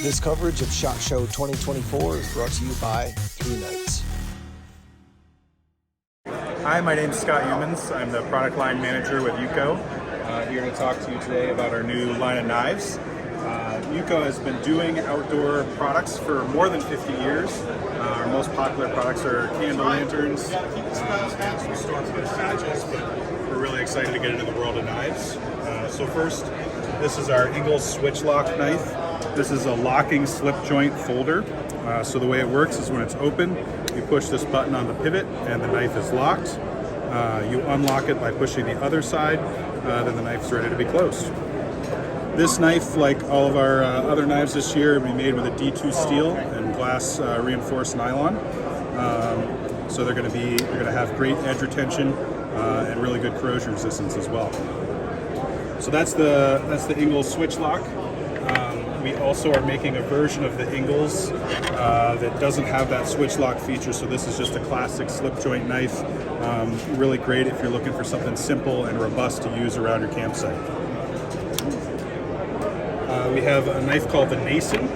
This coverage of SHOT Show 2024 is brought to you by Through Nights. Hi, my name is Scott Humans. I'm the product line manager with UCO. Here to talk to you today about our new line of knives. UCO has been doing outdoor products for more than 50 years. Our most popular products are candle lanterns and some stormproof patches, but we're really excited to get into the world of knives. So first, this is our Ingalls switch lock knife. This is a locking slip joint folder. So the way it works is when it's open, you push this button on the pivot and the knife is locked. You unlock it by pushing the other side, then the knife's ready to be closed. This knife, like all of our other knives this year, will be made with a D2 steel and glass reinforced nylon. So they're going to have great edge retention and really good corrosion resistance as well. So that's the Ingalls switch lock. We also are making a version of the Ingalls that doesn't have that switch lock feature, so this is just a classic slip joint knife. Really great if you're looking for something simple and robust to use around your campsite. We have a knife called the Nason.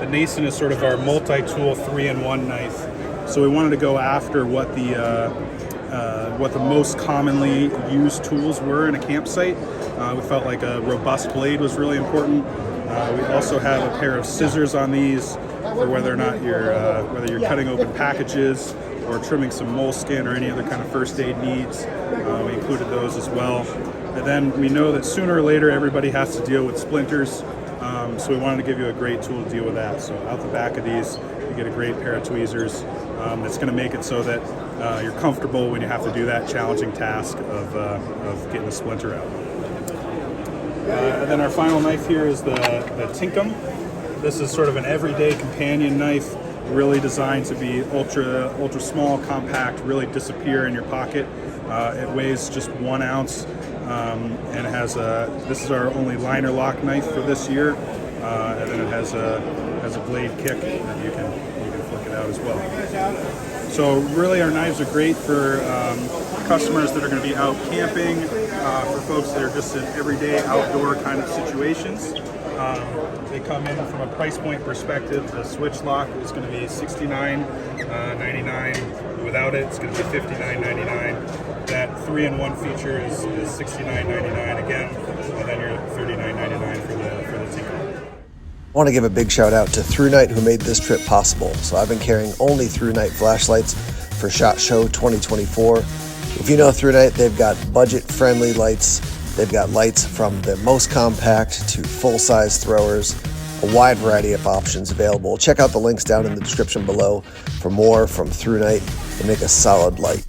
The Nason is sort of our multi-tool 3-in-1 knife. So we wanted to go after what the most commonly used tools were in a campsite. We felt like a robust blade was really important. We also have a pair of scissors on these for whether or not you're cutting open packages or trimming some moleskin or any other kind of first aid needs. We included those as well. And then we know that sooner or later everybody has to deal with splinters, so we wanted to give you a great tool to deal with that. So out the back of these, you get a great pair of tweezers that's going to make it so that you're comfortable when you have to do that challenging task of getting the splinter out. And then our final knife here is the Tinkum. This is sort of an everyday companion knife, really designed to be ultra small, compact, really disappear in your pocket. It weighs just 1 ounce, and it has this is our only liner lock knife for this year, and then it has a blade kick that you can flick it out as well. So really our knives are great for customers that are going to be out camping, for folks that are just in everyday outdoor kind of situations. They come in from a price point perspective. The switch lock is going to be $69.99. Without it, it's going to be $59.99. That 3-in-1 feature is $69.99 again, and then you're $39.99 for the Tinker. I want to give a big shout out to Through Night who made this trip possible. So I've been carrying only Through Night flashlights for SHOT Show 2024. If you know Through Night, they've got budget-friendly lights. They've got lights from the most compact to full-size throwers, a wide variety of options available. Check out the links down in the description below for more from Through Night and make a solid light.